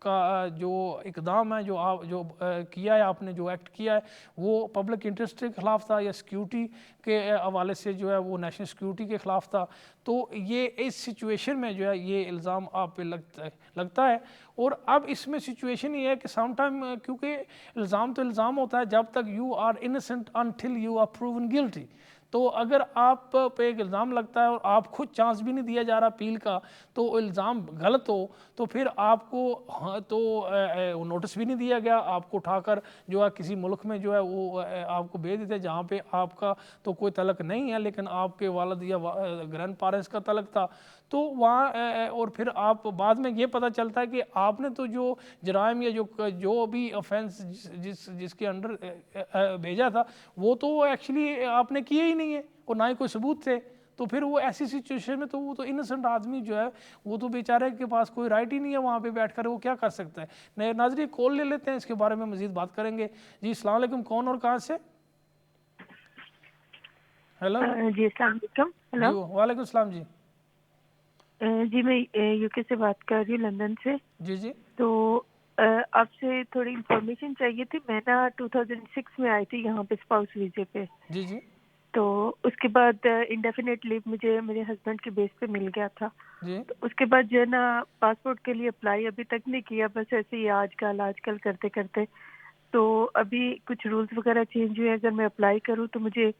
کا جو اقدام ہے جو کیا ہے آپ نے، جو ایکٹ کیا ہے وہ پبلک انٹرسٹ کے خلاف تھا یا سیکیورٹی کے حوالے سے جو ہے وہ نیشنل سیکیورٹی کے خلاف تھا. تو یہ اس سچویشن میں جو ہے یہ الزام آپ پہ لگتا ہے. اور اب اس میں سچویشن یہ ہے کہ سم ٹائم کیونکہ الزام تو الزام ہوتا ہے جب تک you are innocent until you are proven guilty. تو اگر آپ پہ ایک الزام لگتا ہے اور آپ خود چانس بھی نہیں دیا جا رہا اپیل کا تو الزام غلط ہو تو پھر آپ کو تو نوٹس بھی نہیں دیا گیا, آپ کو اٹھا کر جو ہے کسی ملک میں جو ہے وہ آپ کو بھیج دیتے جہاں پہ آپ کا تو کوئی تعلق نہیں ہے لیکن آپ کے والد یا گرینڈ پیرنٹس کا تعلق تھا. تو وہاں اور پھر آپ بعد میں یہ پتہ چلتا ہے کہ آپ نے تو جو جرائم یا جو بھی آفینس جس کے انڈر بھیجا تھا وہ تو ایکچولی آپ نے کیے ہی نہیں ہے اور نہ ہی کوئی ثبوت تھے. تو پھر وہ ایسی سچویشن میں تو وہ تو انسنٹ آدمی جو ہے وہ تو بیچارے کے پاس کوئی رائٹ ہی نہیں ہے وہاں پہ بیٹھ کر وہ کیا کر سکتا ہے. ناظرین کال لے لیتے ہیں, اس کے بارے میں مزید بات کریں گے. جی السلام علیکم, کون اور کہاں سے؟ ہیلو جی السلام علیکم. جی ہلو وعلیکم السلام. جی جی میں یو کے سے بات کر رہی ہوں, لندن سے. جی جی تو آپ سے تھوڑی انفارمیشن چاہیے تھی. میں نا 2006 میں آئی تھی یہاں پہ اسپاؤس ویزے پہ. جی جی تو اس کے بعد انڈیفینیٹ لیو مجھے میرے ہسبینڈ کے بیس پہ مل گیا تھا. جی تو اس کے بعد جو ہے نا پاسپورٹ کے لیے اپلائی ابھی تک نہیں کیا, بس ایسے ہی آج کل کرتے کرتے. تو ابھی کچھ رولز وغیرہ چینج ہوئے, اگر میں اپلائی کروں تو مجھے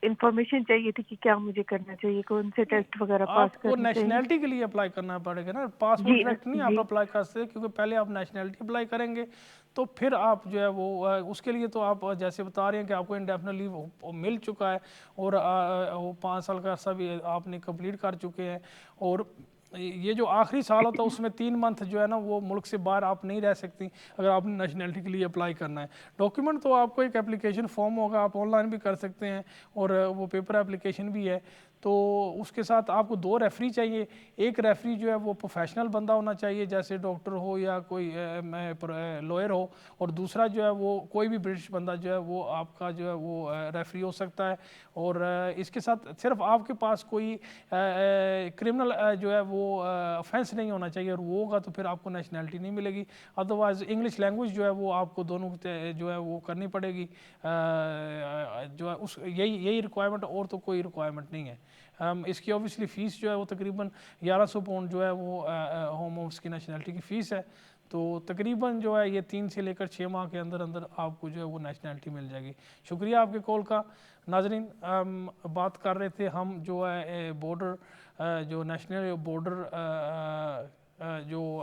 انفارمیشن چاہیے تھی کہ کیا مجھے کرنا چاہیے, کون سے ٹیسٹ وغیرہ پاس آپ کو کرنے چاہیے. نیشنلٹی کے لیے اپلائی کرنا پڑے گا نا, پاسپورٹ جی ڈائریکٹ نہیں آپ جی اپلائی کر سکتے کیونکہ پہلے آپ نیشنلٹی اپلائی کریں گے تو پھر آپ جو ہے وہ اس کے لیے تو آپ جیسے بتا رہے ہیں کہ آپ کو انڈیفینٹ لیو مل چکا ہے اور وہ 5 سال کا عرصہ بھی آپ نے کمپلیٹ کر چکے ہیں. اور یہ جو آخری سال ہوتا ہے اس میں 3 منتھ جو ہے نا وہ ملک سے باہر آپ نہیں رہ سکتی اگر آپ نے نیشنلٹی کے لیے اپلائی کرنا ہے. ڈاکیومنٹ تو آپ کو ایک اپلیکیشن فارم ہوگا, آپ آن لائن بھی کر سکتے ہیں اور وہ پیپر اپلیکیشن بھی ہے. تو اس کے ساتھ آپ کو 2 ریفری چاہیے. ایک ریفری جو ہے وہ پروفیشنل بندہ ہونا چاہیے جیسے ڈاکٹر ہو یا کوئی لائر ہو, اور دوسرا جو ہے وہ کوئی بھی برٹش بندہ جو ہے وہ آپ کا جو ہے وہ ریفری ہو سکتا ہے. اور اس کے ساتھ صرف آپ کے پاس کوئی کرمنل جو ہے وہ افینس نہیں ہونا چاہیے, اور وہ ہوگا تو پھر آپ کو نیشنلٹی نہیں ملے گی. ادروائز انگلش لینگویج جو ہے وہ آپ کو دونوں جو ہے وہ کرنی پڑے گی, جو ہے اس یہی ریکوائرمنٹ, اور تو کوئی ریکوائرمنٹ نہیں ہے. اس کی اوبیسلی فیس جو ہے وہ تقریباً 1100 پاؤنڈ جو ہے وہ ہوم آفس کی نیشنلٹی کی فیس ہے. تو تقریباً جو ہے یہ 3 سے لے کر 6 ماہ کے اندر آپ کو جو ہے وہ نیشنلٹی مل جائے گی. شکریہ آپ کے کال کا. ناظرین بات کر رہے تھے ہم جو ہے بارڈر جو نیشنل بارڈر جو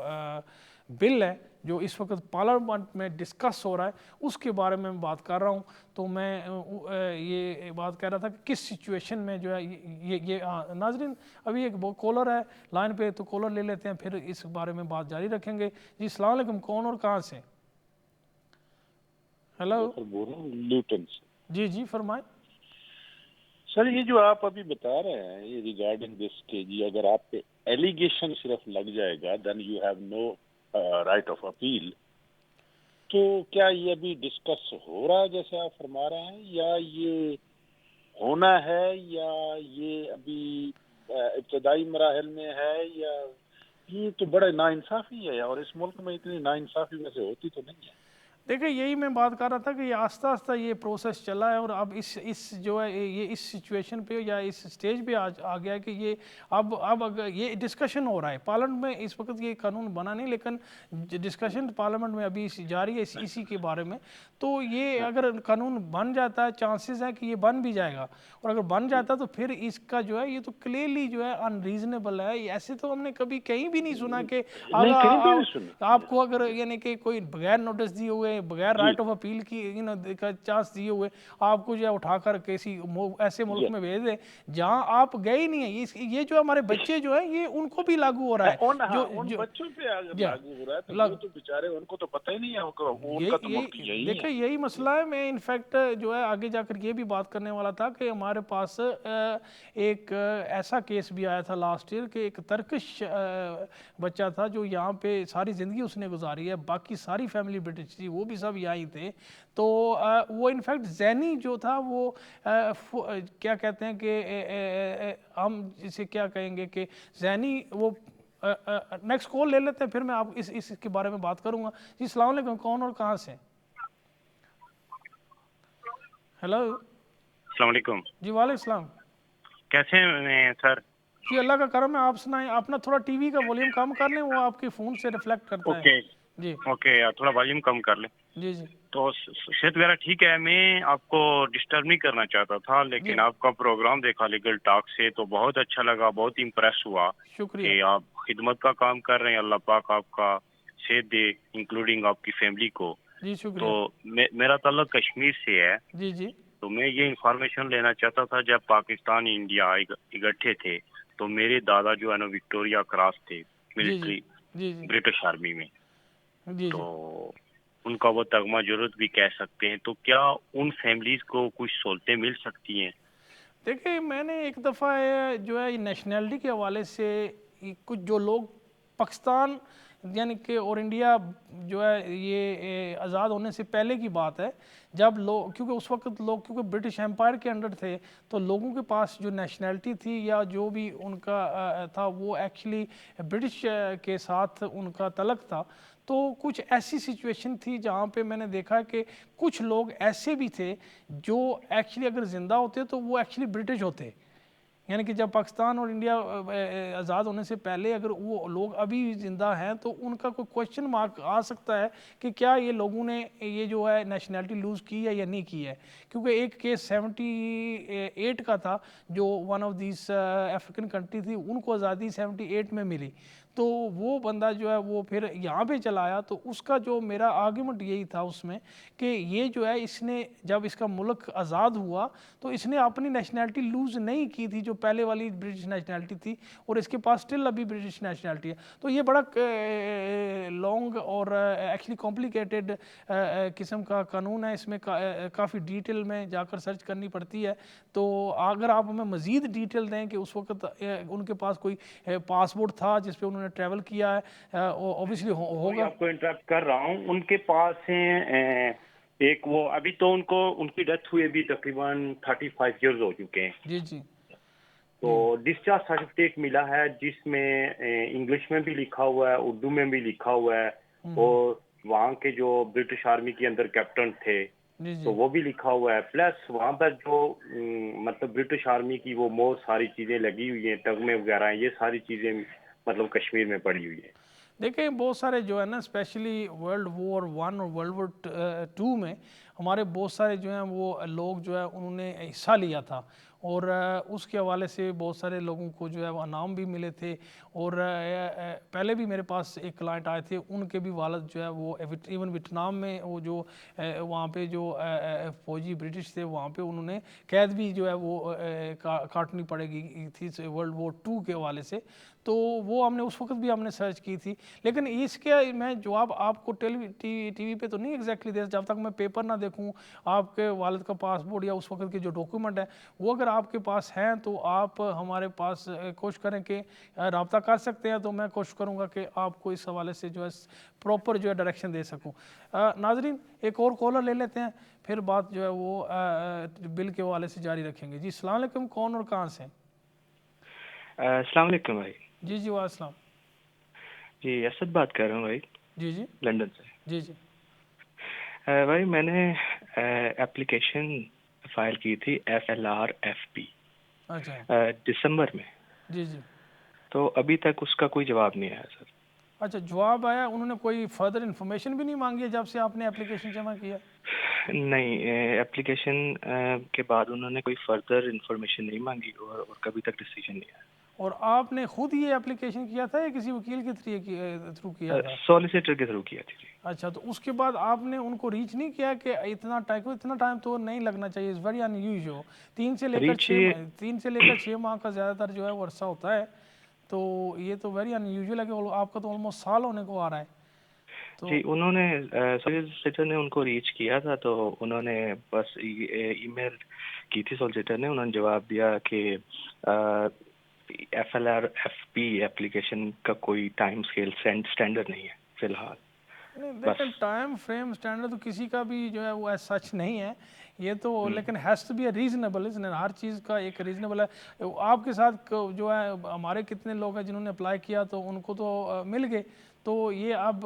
بل ہے جو اس وقت پارلیمنٹ میں ڈسکس ہو رہا ہے اس کے بارے میں بات کر رہا ہوں. تو میں یہ بات کہہ رہا تھا کہ کس سچویشن میں جو ہے یہ ناظرین ابھی ایک کالر ہے لائن پہ, تو کالر لے لیتے ہیں پھر اس بارے میں بات جاری رکھیں گے. جی السلام علیکم, کون اور کہاں سے؟ ہیلو لیوٹن سے. جی جی فرمائیں. سر یہ جو آپ ابھی بتا رہے ہیں یہ ریگارڈنگ دس کہ جی اگر آپ پہ ایلیگیشن صرف لگ جائے گا then you have no right of appeal, تو کیا یہ ابھی ڈسکس ہو رہا ہے جیسے آپ فرما رہے ہیں, یا یہ ہونا ہے, یا یہ ابھی ابتدائی مراحل میں ہے, یا یہ تو بڑا ناانصافی ہے اور اس ملک میں اتنی ناانصافی ویسے ہوتی تو نہیں ہے. دیکھیں یہی میں بات کر رہا تھا کہ یہ آہستہ آہستہ یہ پروسیس چلا ہے اور اب اس جو ہے یہ اس سچویشن پہ یا اس سٹیج پہ آ گیا ہے کہ یہ اب اگر یہ ڈسکشن ہو رہا ہے پارلیمنٹ میں. اس وقت یہ قانون بنا نہیں لیکن ڈسکشن پارلیمنٹ میں ابھی جاری ہے اسی کے بارے میں. تو یہ اگر قانون بن جاتا ہے چانسز ہیں کہ یہ بن بھی جائے گا, اور اگر بن جاتا ہے تو پھر اس کا جو ہے یہ تو کلیئرلی جو ہے انریزنیبل ہے. ایسے تو ہم نے کبھی کہیں بھی نہیں سنا کہ آپ کو اگر یعنی کہ کوئی بغیر نوٹس دیے ہوئے بغیر رائٹ آف اپیل کی چانس دیے ہوئے آپ کو جو ہے اٹھا کر کسی ایسے ملک میں بھیج دیں جہاں آپ گئے ہی نہیں ہیں. یہ جو ہمارے بچے جو ہیں یہ ان کو بھی لاگو ہو رہا ہے. ان بچوں پہ اگر لاگو ہو رہا ہے تو وہ تو بیچارے ان کو تو پتہ ہی نہیں ہے, ان کا تو ملک یہی ہے. دیکھیں یہی مسئلہ ہے. میں انفیکٹ جو ہے آگے جا کر یہ بھی بات کرنے والا تھا کہ ہمارے پاس ایک ایسا کیس بھی آیا تھا لاسٹ ایئر کہ ایک ترکش بچہ تھا جو یہاں پہ ساری زندگی اس نے گزاری ہے, باقی ساری فیملی برٹش تھی, وہ بھی سب یہاں ہی تھے. تو وہ انفیکٹ ذہنی جو تھا وہ کیا کہتے ہیں کہ ہم جسے کیا کہیں گے کہ ذہنی وہ نیکسٹ کال لے لیتے ہیں, پھر میں آپ اس کے بارے میں بات کروں گا. جی السلام علیکم, کون اور کہاں سے؟ ہیلو. السلام علیکم. جی وعلیکم السلام. کیسے ہیں سر؟ جی اللہ کا کرم ہے, آپ سنائیں. اپنا تھوڑا ٹی وی کا والیوم کم کر لیں, وہ آپ کے فون سے ریفلیکٹ کرتا ہے. اوکے جی اوکے, تھوڑا والیوم کم کر لیں. جی جی تو صحت وغیرہ ٹھیک ہے. میں آپ کو ڈسٹرب نہیں کرنا چاہتا تھا, لیکن آپ کا پروگرام دیکھا لیگل ٹاک سے تو بہت اچھا لگا, بہت امپریس ہوا شکریہ. کہ آپ خدمت کا کام کر رہے ہیں. اللہ پاک آپ کا صحت دے, انکلوڈنگ آپ کی فیملی کو. جی شکریہ. تو میرا تعلق کشمیر سے ہے. جی جی تو میں یہ انفارمیشن لینا چاہتا تھا, جب پاکستان انڈیا اکٹھے تھے تو میرے دادا جو ہے نا وکٹوریا کراس تھے جی جی ملٹری جی جی برٹش آرمی میں. جی تو جی ان کا وہ تگمہ جرت بھی کہہ سکتے ہیں. تو کیا ان فیملیز کو کچھ سہولتیں مل سکتی ہیں؟ دیکھیں میں نے ایک دفعہ جو ہے نیشنلٹی کے حوالے سے کچھ جو لوگ پاکستان یعنی کہ اور انڈیا جو ہے یہ آزاد ہونے سے پہلے کی بات ہے, جب لوگ کیونکہ اس وقت لوگ کیونکہ برٹش امپائر کے انڈر تھے تو لوگوں کے پاس جو نیشنلٹی تھی یا جو بھی ان کا تھا وہ ایکچولی برٹش کے ساتھ ان کا تعلق تھا. تو کچھ ایسی سچویشن تھی جہاں پہ میں نے دیکھا کہ کچھ لوگ ایسے بھی تھے جو ایکچولی اگر زندہ ہوتے تو وہ ایکچولی برٹش ہوتے, یعنی کہ جب پاکستان اور انڈیا آزاد ہونے سے پہلے اگر وہ لوگ ابھی زندہ ہیں تو ان کا کوئی کوشچن مارک آ سکتا ہے کہ کیا یہ لوگوں نے یہ جو ہے نیشنلٹی لوز کی ہے یا نہیں کی ہے. کیونکہ ایک کیس 78 کا تھا جو one of these African country تھی, ان کو آزادی 78 میں ملی. تو وہ بندہ جو ہے وہ پھر یہاں پہ چلا آیا. تو اس کا جو میرا آرگیومنٹ یہی تھا اس میں کہ یہ جو ہے اس نے جب اس کا ملک آزاد ہوا تو اس نے اپنی نیشنلٹی لوز نہیں کی تھی جو پہلے والی برٹش نیشنلٹی تھی, اور اس کے پاس سٹل ابھی برٹش نیشنلٹی ہے. تو یہ بڑا لانگ اور ایکچولی کمپلیکیٹڈ قسم کا قانون ہے, اس میں کافی ڈیٹیل میں جا کر سرچ کرنی پڑتی ہے. تو اگر آپ ہمیں مزید ڈیٹیل دیں کہ اس وقت ان کے پاس کوئی پاسپورٹ تھا جس پہ انہوں نے ٹریول کیا ہے, اوبیسلی ہوگا. آپ کو انٹرپٹ کر رہا ہوں. ان کے پاس ہیں ایک وہ ابھی تو ان کی ڈیتھ ہوئی ابھی تقریباً 35 ایئرز ہو چکے ہیں. جی جی تو ڈسچارج سرٹیفکیٹ ملا ہے جس میں انگلش میں بھی لکھا ہوا ہے, اردو میں بھی لکھا ہوا ہے, اور وہاں کے جو برٹش آرمی کے اندر کیپٹن تھے تو وہ بھی لکھا ہوا ہے. پلس وہاں پر جو مطلب برٹش آرمی کی وہ مور ساری چیزیں لگی ہوئی ہیں, تگمے وغیرہ ہیں, یہ ساری چیزیں مطلب کشمیر میں پڑی ہوئی ہیں. دیکھیں بہت سارے جو ہے نا اسپیشلی ورلڈ وار 1 اور ورلڈ وار 2 میں ہمارے بہت سارے جو ہیں وہ لوگ جو ہے انہوں نے حصہ لیا تھا, اور اس کے حوالے سے بہت سارے لوگوں کو جو ہے وہ انعام بھی ملے تھے. اور پہلے بھی میرے پاس ایک کلائنٹ آئے تھے, ان کے بھی والد جو ہے وہ ایون ویتنام میں وہ جو وہاں پہ جو فوجی برٹش تھے وہاں پہ انہوں نے قید بھی جو ہے وہ کاٹنی پڑے گی تھی ورلڈ وار 2 کے حوالے سے. تو وہ ہم نے اس وقت بھی ہم نے سرچ کی تھی, لیکن اس کے میں جواب آپ کو ٹی وی پہ تو نہیں ایگزیکٹلی دے, جب تک میں پیپر نہ دیکھوں آپ کے والد کا پاسپورٹ یا اس وقت کے جو ڈاکیومنٹ ہے وہ اگر آپ کے پاس ہیں تو آپ ہمارے پاس کوشش کریں کہ رابطہ کر سکتے ہیں. تو میں کوشش کروں گا کہ آپ کو اس حوالے سے جو ہے پراپر جو ہے ڈائریکشن دے سکوں. ناظرین ایک اور کالر لے لیتے ہیں, پھر بات جو ہے وہ بل کے حوالے سے جاری رکھیں گے. جی السلام علیکم, کون اور کہاں سے؟ السلام علیکم بھائی. جی جی وعلیکم السلام. جی اسد بات کر رہا ہوں بھائی, جی جی لندن سے. جی جی بھائی میں نے اپلیکیشن فائل کی تھی FLR-FP اچھا دسمبر میں, جی جی تو ابھی تک اس کا کوئی جواب نہیں آیا سر. اچھا جواب آیا, انہوں نے کوئی فردر انفارمیشن بھی نہیں مانگی ہے جب سے آپ نے اپلیکیشن جمع کیا؟ نہیں, اپلیکیشن کے بعد انہوں نے کوئی فردر انفارمیشن نہیں مانگی اور کبھی تک ڈیسیجن نہیں آیا. اور آپ نے خود یہ اپلیکیشن کیا تھا یا کسی وکیل کے تھرو کیا تھا؟ سولیسیٹر کے تھرو کیا تھی. اچھا, تو اس کے بعد آپ نے ان کو ریچ نہیں کیا کہ اتنا ٹائم تو نہیں لگنا چاہیے, از ویری ان یوزول. 3 سے لے کر 6 ماہ کا زیادہ تر جو ہے وہ عرصہ ہوتا ہے, تو یہ تو ویری ان یوزول ہے کہ آپ کا تو آلموسٹ سال ہونے کو آ رہا ہے. جی انہوں نے سولیسیٹر نے ان کو ریچ کیا تھا, تو انہوں نے بس ای میل کی تھی سولیسیٹر نے, انہوں نے جواب دیا کہ FLR-FP اپلیکیشن کا کوئی ٹائم اسکیل اسٹینڈرڈ نہیں ہے فی الحال. نہیں لیکن ٹائم فریم اسٹینڈرڈ تو کسی کا بھی جو ہے وہ ایز سچ نہیں ہے یہ تو, لیکن has to be a reasonable, ہر چیز کا ایک ریزنیبل ہے. آپ کے ساتھ جو ہے ہمارے کتنے لوگ ہیں جنہوں نے اپلائی کیا تو ان کو تو مل گئے. تو یہ اب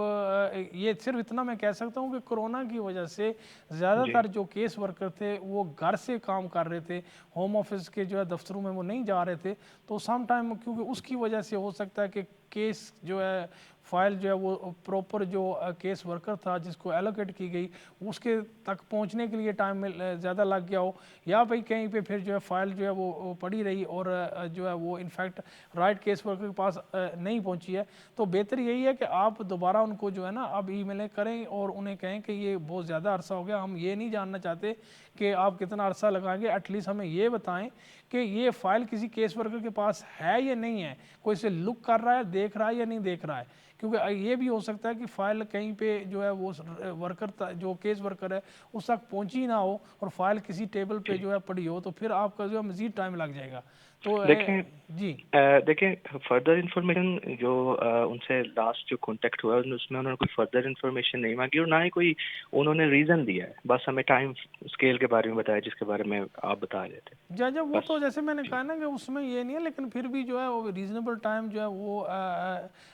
یہ صرف اتنا میں کہہ سکتا ہوں کہ کرونا کی وجہ سے زیادہ تر جو کیس ورکر تھے وہ گھر سے کام کر رہے تھے, ہوم آفس کے جو ہے دفتروں میں وہ نہیں جا رہے تھے. تو سم ٹائم کیونکہ اس کی وجہ سے ہو سکتا ہے کہ کیس جو ہے فائل جو ہے وہ پراپر جو کیس ورکر تھا جس کو ایلوکیٹ کی گئی اس کے تک پہنچنے کے لیے ٹائم زیادہ لگ گیا ہو, یا بھائی کہیں پہ پھر جو ہے فائل جو ہے وہ پڑی رہی اور جو ہے وہ انفیکٹ رائٹ کیس ورکر کے پاس نہیں پہنچی ہے. تو بہتر یہی ہے کہ آپ دوبارہ ان کو جو ہے نا اب ای میلیں کریں اور انہیں کہیں کہ یہ بہت زیادہ عرصہ ہو گیا, ہم یہ نہیں جاننا چاہتے کہ آپ کتنا عرصہ لگائیں گے, ایٹ لیسٹ ہمیں یہ بتائیں کہ یہ فائل کسی کیس ورکر کے پاس ہے یا نہیں ہے, کوئی اسے لک کر رہا ہے, دیکھ رہا ہے یا نہیں دیکھ رہا ہے. کیونکہ یہ بھی ہو سکتا ہے کہ فائل کہیں پہ جو ہے وہ ورکر جو کیس ورکر ہے اس تک پہنچی نہ ہو اور فائل کسی ٹیبل پہ جو ہے پڑی ہو, تو پھر آپ کا جو ہے مزید ٹائم لگ جائے گا. تو دیکھیں فردر انفارمیشن جو ان سے لاسٹ جو کانٹیکٹ ہوا اس میں انہوں نے کوئی فردر انفارمیشن نہیں مانگی اور نہ ہی کوئی انہوں نے ریزن دیا ہے, بس ہمیں ٹائم اسکیل کے بارے میں بتایا جس کے بارے میں آپ بتا رہے تھے. جب وہ تو جیسے میں نے کہا نا کہ اس میں یہ نہیں ہے, لیکن پھر بھی جو ہے وہ ریزنیبل ٹائم جو ہے وہ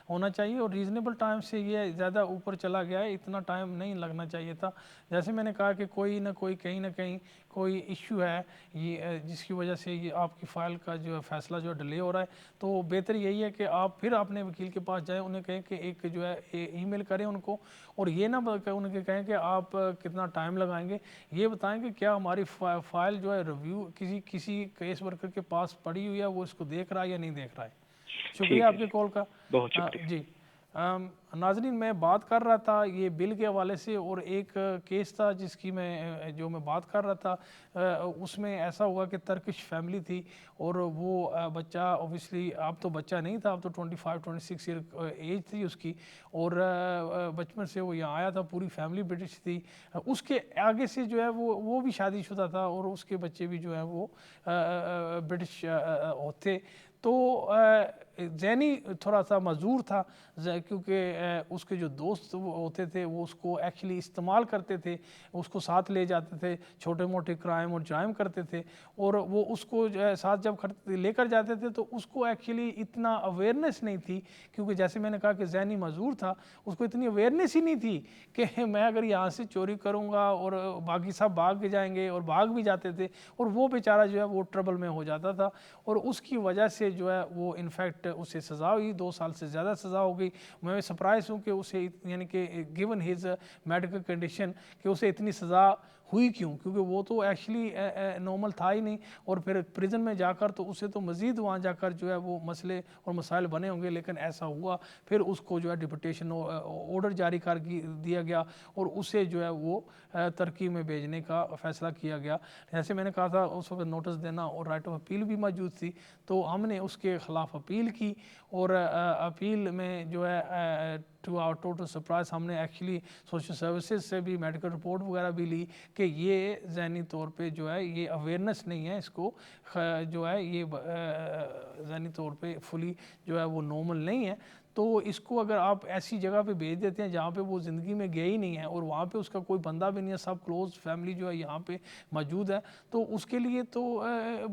ہونا چاہیے, اور ریزنیبل ٹائم سے یہ زیادہ اوپر چلا گیا ہے, اتنا ٹائم نہیں لگنا چاہیے تھا. جیسے میں نے کہا کہ کوئی نہ کوئی کہیں نہ کہیں کوئی ایشو ہے یہ جس کی وجہ سے یہ آپ کی فائل کا جو ہے فیصلہ جو ڈیلے ہو رہا ہے. تو بہتر یہی ہے کہ آپ پھر اپنے وکیل کے پاس جائیں, انہیں کہیں کہ ایک جو ہے ای میل کریں ان کو, اور یہ نہ ان کے کہیں کہ آپ کتنا ٹائم لگائیں گے, یہ بتائیں کہ کیا ہماری فائل جو ہے ریویو کسی کیس ورکر کے پاس پڑی ہوئی ہے, وہ اس کو دیکھ رہا ہے یا نہیں دیکھ رہا ہے. شکریہ آپ کے کال کا. بہت شکریہ. جی ناظرین, میں بات کر رہا تھا یہ بل کے حوالے سے, اور ایک کیس تھا جس کی میں بات کر رہا تھا, اس میں ایسا ہوا کہ ترکش فیملی تھی اور وہ بچہ اوبیسلی اب تو بچہ نہیں تھا, اب تو 25-26 ایئر ایج تھی اس کی, اور بچپن سے وہ یہاں آیا تھا, پوری فیملی برٹش تھی. اس کے آگے سے جو ہے وہ بھی شادی شدہ تھا اور اس کے بچے بھی جو ہیں وہ برٹش ہوتے. تو ذہنی تھوڑا سا معذور تھا کیونکہ اس کے جو دوست ہوتے تھے وہ اس کو ایکچولی استعمال کرتے تھے, اس کو ساتھ لے جاتے تھے, چھوٹے موٹے کرائم اور جرائم کرتے تھے, اور وہ اس کو ساتھ جب لے کر جاتے تھے تو اس کو ایکچولی اتنا اویئرنیس نہیں تھی, کیونکہ جیسے میں نے کہا کہ ذہنی معذور تھا, اس کو اتنی اویئرنیس ہی نہیں تھی کہ میں اگر یہاں سے چوری کروں گا اور باقی سب بھاگ کے جائیں گے, اور بھاگ بھی جاتے تھے, اور وہ بیچارہ جو ہے وہ ٹربل میں ہو جاتا تھا, اور اس کی وجہ سے جو ہے وہ انفیکٹ اسے سزا ہوئی, 2 سال سے زیادہ سزا ہو گئی. میں سرپرائز ہوں کہ اسے یعنی کہ گیون ہز میڈیکل کنڈیشن کہ اسے اتنی سزا ہوئی کیوں, کیونکہ وہ تو ایکچولی نارمل تھا ہی نہیں, اور پھر پریزن میں جا کر تو اسے تو مزید وہاں جا کر جو ہے وہ مسئلے اور مسائل بنے ہوں گے, لیکن ایسا ہوا پھر اس کو جو ہے ڈپوٹیشن آرڈر جاری کر دیا گیا اور اسے جو ہے وہ ترکی میں بھیجنے کا فیصلہ کیا گیا. جیسے میں نے کہا تھا اس وقت نوٹس دینا اور رائٹ آف اپیل بھی موجود تھی, تو ہم نے اس کے خلاف اپیل کی, اور اپیل میں جو ہے ٹو آور ٹوٹل سرپرائز ہم نے ایکچولی سوشل سروسز سے بھی میڈیکل رپورٹ وغیرہ بھی لی کہ یہ ذہنی طور پہ جو ہے یہ اویئرنیس نہیں ہے, اس کو جو ہے یہ ذہنی طور پہ فلی جو ہے وہ نارمل نہیں ہے. تو اس کو اگر آپ ایسی جگہ پہ بھیج دیتے ہیں جہاں پہ وہ زندگی میں گئے ہی نہیں ہے, اور وہاں پہ اس کا کوئی بندہ بھی نہیں ہے, سب کلوز فیملی جو ہے یہاں پہ موجود ہے, تو اس کے لیے تو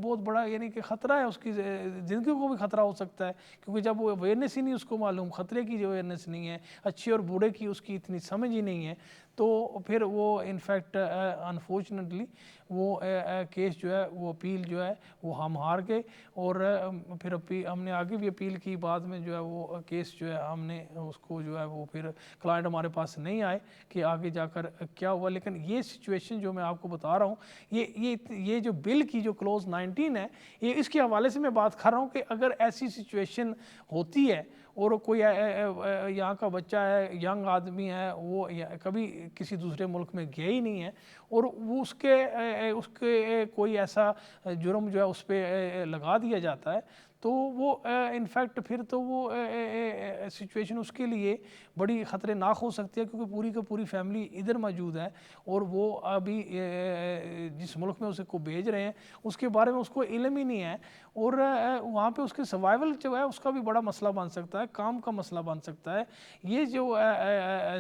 بہت بڑا یعنی کہ خطرہ ہے, اس کی زندگی کو بھی خطرہ ہو سکتا ہے, کیونکہ جب وہ اویئرنیس ہی نہیں اس کو معلوم, خطرے کی جو اویئرنیس نہیں ہے, اچھے اور برے کی اس کی اتنی سمجھ ہی نہیں ہے, تو پھر وہ انفیکٹ انفارچونیٹلی وہ کیس جو ہے وہ اپیل جو ہے وہ ہم ہار گئے, اور پھر ہم نے آگے بھی اپیل کی, بعد میں جو ہے وہ کیس جو ہے ہم نے اس کو جو ہے وہ پھر کلائنٹ ہمارے پاس نہیں آئے کہ آگے جا کر کیا ہوا. لیکن یہ سچویشن جو میں آپ کو بتا رہا ہوں یہ جو بل کی جو کلوز 19 ہے, یہ اس کے حوالے سے میں بات کر رہا ہوں کہ اگر ایسی سچویشن ہوتی ہے اور کوئی یہاں کا بچہ ہے, ینگ آدمی ہے, وہ کبھی کسی دوسرے ملک میں گیا ہی نہیں ہے, اور وہ اس کے کوئی ایسا جرم جو ہے اس پہ لگا دیا جاتا ہے, تو وہ انفیکٹ پھر تو وہ سچویشن اس کے لیے بڑی خطرناک ہو سکتی ہے، کیونکہ پوری کی پوری فیملی ادھر موجود ہے اور وہ ابھی جس ملک میں اسے کو بھیج رہے ہیں اس کے بارے میں اس کو علم ہی نہیں ہے، اور وہاں پہ اس کے سروائیول جو ہے اس کا بھی بڑا مسئلہ بن سکتا ہے، کام کا مسئلہ بن سکتا ہے۔ یہ جو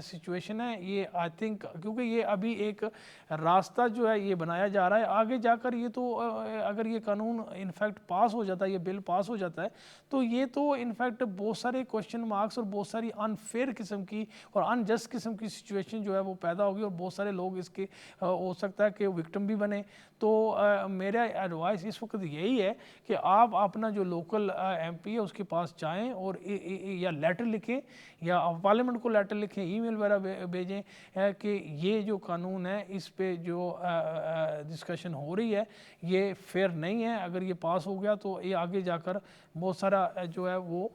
سچویشن ہے یہ آئی تھنک، کیونکہ یہ ابھی ایک راستہ جو ہے یہ بنایا جا رہا ہے، آگے جا کر یہ تو اگر یہ قانون انفیکٹ پاس ہو جاتا ہے، یہ بل پاس ہو جاتا ہے، تو یہ تو انفیکٹ بہت سارے کوشچن مارکس اور بہت ساری انفیئر قسم کی اور انجسٹ قسم کی سچویشن جو ہے وہ پیدا ہوگی، اور بہت سارے لوگ اس کے ہو سکتا ہے کہ وکٹم بھی بنے۔ تو میرا ایڈوائس اس وقت یہی ہے کہ آپ اپنا جو لوکل ایم پی ہے اس کے پاس جائیں اور یا لیٹر لکھیں، یا پارلیمنٹ کو لیٹر لکھیں، ای میل وغیرہ بھیجیں کہ یہ جو قانون ہے اس پہ جو ڈسکشن ہو رہی ہے یہ فیئر نہیں ہے، اگر یہ پاس ہو گیا تو یہ آگے جا کر بہت سارا جو ہے وہ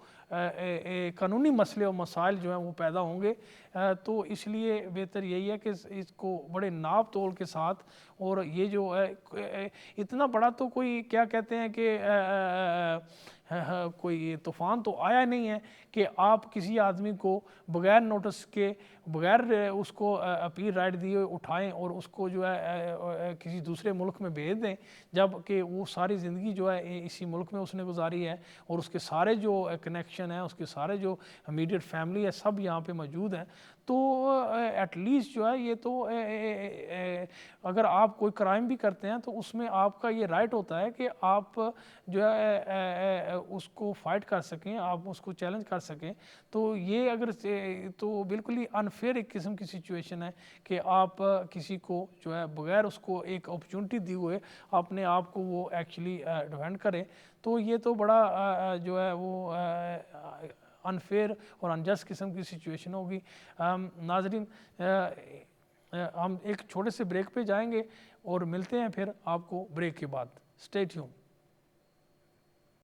قانونی مسئلے اور مسائل جو ہیں وہ پیدا ہوں گے۔ تو اس لیے بہتر یہی ہے کہ اس کو بڑے ناپ تول کے ساتھ، اور یہ جو ہے اتنا بڑا تو کوئی کیا کہتے ہیں کہ کوئی طوفان تو آیا نہیں ہے کہ آپ کسی آدمی کو بغیر نوٹس کے، بغیر اس کو اپیل رائٹ دیے اٹھائیں اور اس کو جو ہے کسی دوسرے ملک میں بھیج دیں، جب کہ وہ ساری زندگی جو ہے اسی ملک میں اس نے گزاری ہے، اور اس کے سارے جو کنیکشن ہیں، اس کے سارے جو امیڈیٹ فیملی ہے، سب یہاں پہ موجود ہیں۔ تو ایٹ لیسٹ جو ہے یہ تو اگر آپ کوئی کرائم بھی کرتے ہیں تو اس میں آپ کا یہ رائٹ ہوتا ہے کہ آپ جو ہے اس کو فائٹ کر سکیں، آپ اس کو چیلنج کر سکیں۔ تو یہ اگر تو بالکل ہی انفیئر ایک قسم کی سچویشن ہے کہ آپ کسی کو جو ہے بغیر اس کو ایک اپرچونٹی دی ہوئے اپنے آپ کو وہ ایکچولی ڈیفینڈ کرے، تو یہ تو بڑا جو ہے وہ انفیئر اور انجسٹ قسم کی سچویشن ہوگی۔ ناظرین، ہم ایک چھوٹے سے بریک پہ جائیں گے اور ملتے ہیں پھر آپ کو بریک کے بعد۔ Stay tune.